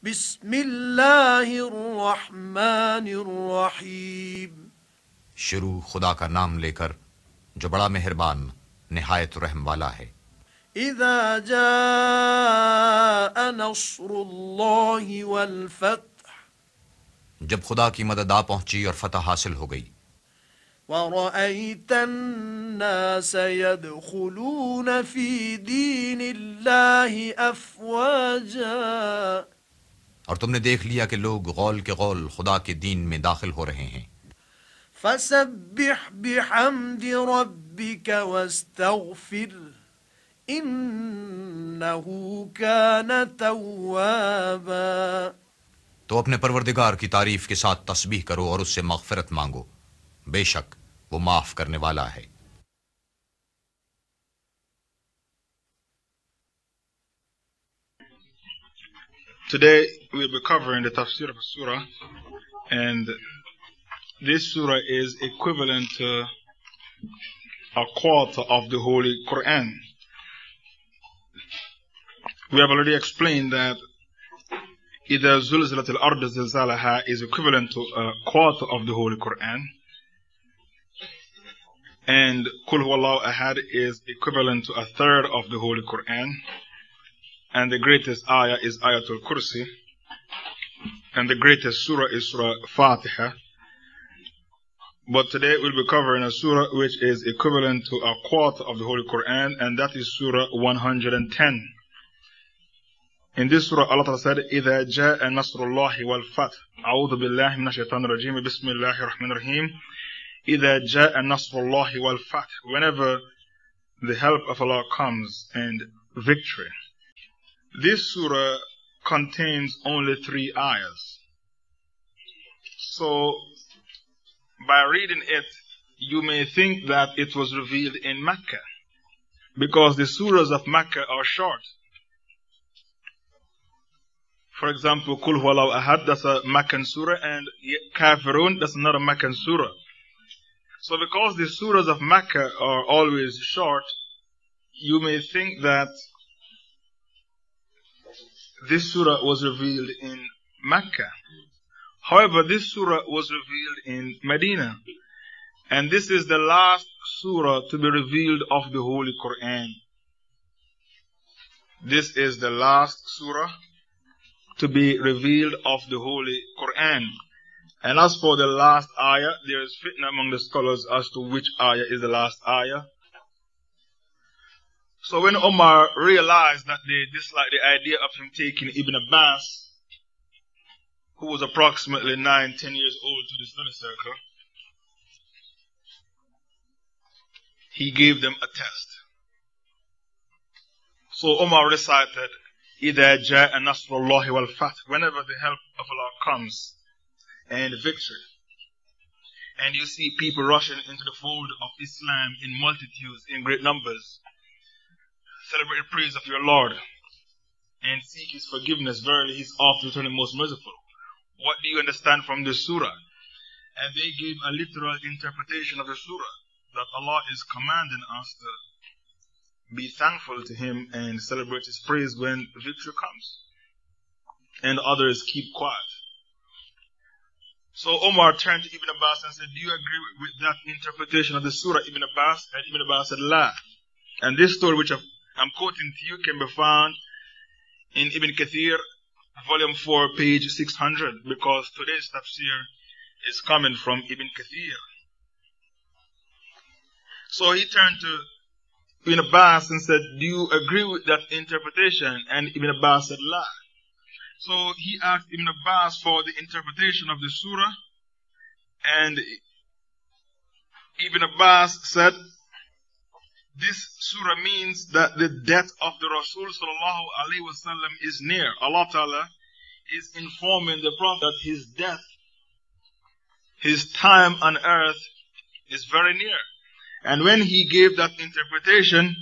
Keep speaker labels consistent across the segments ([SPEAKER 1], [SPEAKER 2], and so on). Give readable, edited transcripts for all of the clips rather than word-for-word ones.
[SPEAKER 1] बिस्मिल्लाहिर्रहमानिर्रहीम।
[SPEAKER 2] शुरू खुदा का नाम लेकर जो बड़ा मेहरबान निहायत रहम वाला है।
[SPEAKER 1] इज़ा जाअ नस्रुल्लाहि वल फत्ह,
[SPEAKER 2] जब खुदा की मदद आ पहुंची और फतह हासिल हो गई।
[SPEAKER 1] वरअयतन नास यदखुलून फी दीनिल्लाहि अफ़वाजा,
[SPEAKER 2] और तुमने देख लिया कि लोग गौल के गौल खुदा के दीन में दाखिल हो रहे हैं।
[SPEAKER 1] फसब्बिह बिहम्दि रब्बिक वस्तगफिर इन्नहु कान तव्वाबा।
[SPEAKER 2] तो अपने परवरदिगार की तारीफ के साथ तस्बीह करो और उससे मग़फ़िरत मांगो, बेशक वो माफ करने वाला है।
[SPEAKER 3] Today we'll be covering the tafsir of surah, and this surah is equivalent to a quarter of the Holy Quran. We have already explained that إِذَا زُلْزِلَتِ الْأَرْضُ زِلْزَالَهَا is equivalent to a quarter of the Holy Quran, and Qul Huwallahu Ahad is equivalent to a third of the Holy Quran, and the greatest ayah is Ayatul Kursi, and the greatest surah is Surah Fatiha. But today we'll be covering a surah which is equivalent to a quarter of the Holy Quran, and that is Surah 110. In this surah, Allah Ta'ala said, إِذَا جَاءَ نَصْرُ اللَّهِ وَالْفَتْحُ أعوذ بالله من الشيطان الرجيم بسم الله الرحمن الرحيم إِذَا جَاءَ نَصْرُ اللَّهِ وَالْفَتْحُ, whenever the help of Allah comes and victory. This surah contains only 3 ayahs. So, by reading it, you may think that it was revealed in Mecca, because the surahs of Mecca are short. For example, Qul Huwallahu Ahad, that's a Meccan surah, and Kafirun, that's another Meccan surah. So because the surahs of Mecca are always short, you may think that this surah was revealed in Mecca. However, this surah was revealed in Medina. And this is the last surah to be revealed of the Holy Quran. This is the last surah to be revealed of the Holy Quran. And as for the last ayah, there is fitna among the scholars as to which ayah is the last ayah. So when Omar realized that they disliked the idea of him taking Ibn Abbas, who was approximately 9-10 years old, to the study circle, he gave them a test. So Omar recited, إِذَا جَاءَ نَصْرُ اللَّهِ وَالْفَتْحُ, whenever the help of Allah comes and victory. And you see people rushing into the fold of Islam in multitudes, in great numbers. Celebrate the praise of your Lord and seek His forgiveness. Verily, He is oft returning most merciful. What do you understand from this surah? And they gave a literal interpretation of the surah, that Allah is commanding us to be thankful to Him and celebrate His praise when victory comes. And others keep quiet. So Omar turned to Ibn Abbas and said, do you agree with that interpretation of the surah, Ibn Abbas? And Ibn Abbas said, La. And this story which I'm quoting to you can be found in Ibn Kathir, volume 4, page 600, because today's tafsir is coming from Ibn Kathir. So he turned to Ibn Abbas and said, do you agree with that interpretation? And Ibn Abbas said, La. So he asked Ibn Abbas for the interpretation of the surah, and Ibn Abbas said, this surah means that the death of the Rasul sallallahu alaihi wasallam is near. Allah Ta'ala is informing the Prophet that his death, his time on earth is very near. And when he gave that interpretation,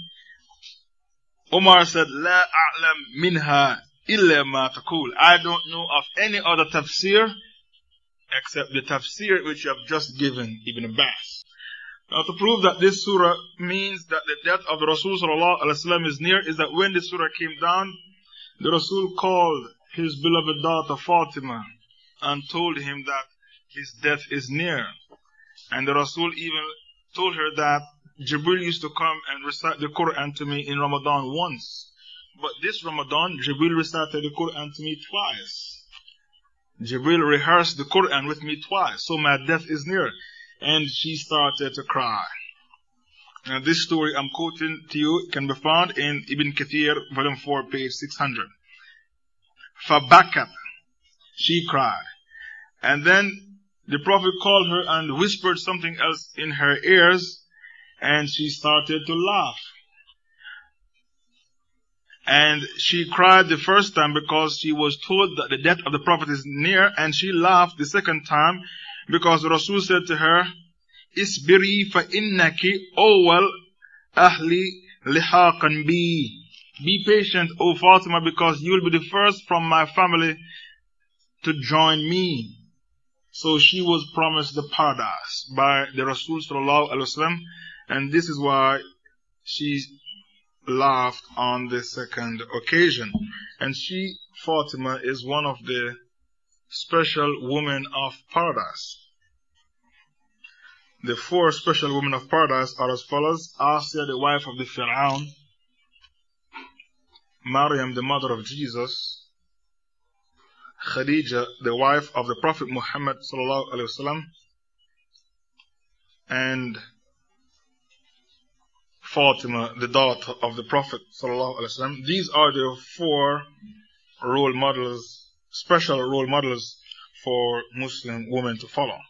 [SPEAKER 3] Umar said, La a'lam minha illa ma taqul. I don't know of any other tafsir except the tafsir which you have just given Ibn Abbas. Now, to prove that this surah means that the death of the Rasul sallallahu alaihi wasallam is near, is that when the surah came down, the Rasul called his beloved daughter Fatima and told him that his death is near. And the Rasul even told her that Jibril used to come and recite the Quran to me in Ramadan once. But this Ramadan, Jibril recited the Quran to me twice. Jibril rehearsed the Quran with me twice. So my death is near. And she started to cry. Now this story I'm quoting to you can be found in Ibn Kathir, volume 4, page 600. Fabakat. She cried. And then the Prophet called her and whispered something else in her ears, and she started to laugh. And she cried the first time because she was told that the death of the Prophet is near, and she laughed the second time because the Rasul said to her, Isbiri fa innaki awwal ahli lihaqan bi. Be patient, O Fatima, because you will be the first from my family to join me. So she was promised the paradise by the Rasul sallallahu alaihi wasallam, and this is why she laughed on the second occasion. And she, Fatima, is one of the special women of paradise. The 4 special women of paradise are as follows: Asiya, the wife of the Fir'aun; Maryam, the mother of Jesus; Khadija, the wife of the Prophet Muhammad sallallahu alaihi wasallam; and Fatima, the daughter of the Prophet sallallahu alaihi wasallam. These are the 4 role models, special role models for Muslim women to follow.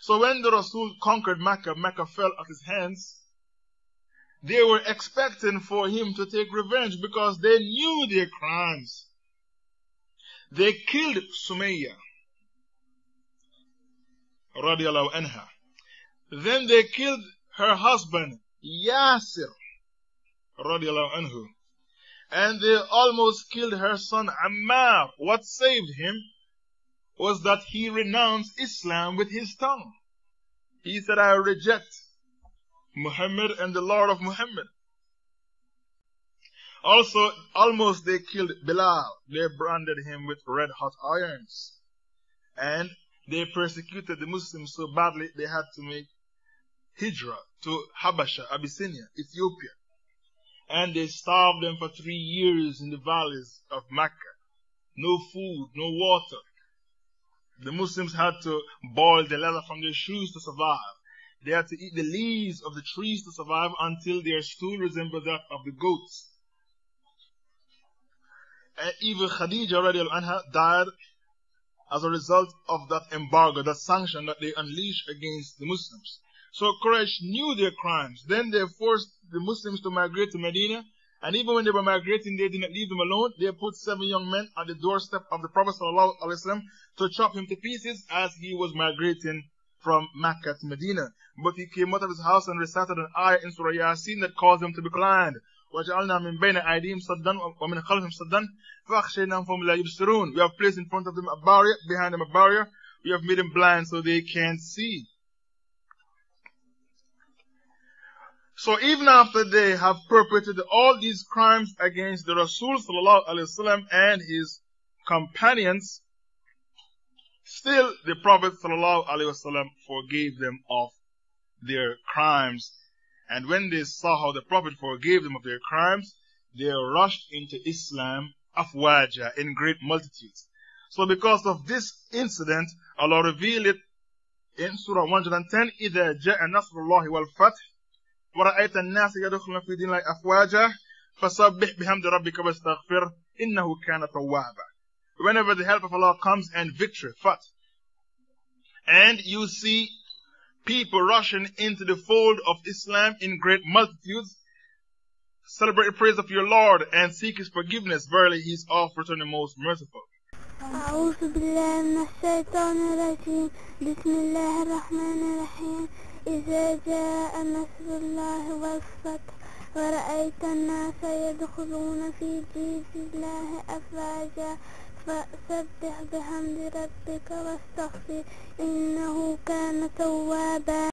[SPEAKER 3] So when the Rasul conquered Mecca, Mecca fell at his hands. They were expecting for him to take revenge because they knew their crimes. They killed Sumayya radiallahu anha. Then they killed her husband Yasir radiallahu anhu. And they almost killed her son Ammar. What saved him was that he renounced Islam with his tongue. He said, I reject Muhammad and the Lord of Muhammad. Also, almost they killed Bilal. They branded him with red hot irons. And they persecuted the Muslims so badly they had to make hijrah to Habasha, Abyssinia, Ethiopia. And they starved them for 3 years in the valleys of Mecca. No food, no water. The Muslims had to boil the leather from their shoes to survive. They had to eat the leaves of the trees to survive until their stool resembled that of the goats. And even Khadija radiallahu anha died as a result of that embargo, that sanction that they unleashed against the Muslims. So Quraysh knew their crimes. Then they forced the Muslims to migrate to Medina. And even when they were migrating, they did not leave them alone. They put 7 young men at the doorstep of the Prophet ﷺ to chop him to pieces as he was migrating from Mecca to Medina. But he came out of his house and recited an ayah in Surah Yasin that caused them to be blind. وَجَعَلْنَا مِنْ بَيْنَ أَيْدِيهِمْ صَدًّا وَمِنْ خَلْفِهِمْ صَدًّا فَأَخْشَيْنَاهُمْ فَهُمْ لَا يُبْصِرُونَ. We have placed in front of them a barrier, behind them a barrier. We have made them blind so they can't see. So even after they have perpetrated all these crimes against the Rasul sallallahu alaihi wasallam and his companions, still the Prophet sallallahu alaihi wasallam forgave them of their crimes. And when they saw how the Prophet forgave them of their crimes, they rushed into Islam afwaja, in great multitudes. So because of this incident, Allah revealed it in Surah 110, إِذَا جَاءَ نَصْرُ اللَّهِ وَالْفَتْحِ وَرَأَيْتَ النَّاسَ يَدْخُلُونَ فِي دِينِ اللَّهِ أَفْوَاجًا فَسَبِّحْ بِحَمْدِ رَبِّكَ وَاسْتَغْفِرْهُ إِنَّهُ كَانَ تَوَّابًا. Whenever the help of Allah comes and victory, fath, and you see people rushing into the fold of Islam in great multitudes, celebrate the praise of your Lord and seek His forgiveness. Verily, He is oft and most merciful.
[SPEAKER 4] أعوذ بالله من الشيطان الرجيم بسم الله الرحمن الرحيم إذا جاء نصر الله والفتح ورأيت الناس يدخلون في دين الله أفواجا فسبح بحمد ربك واستغفر إنه كان توابا.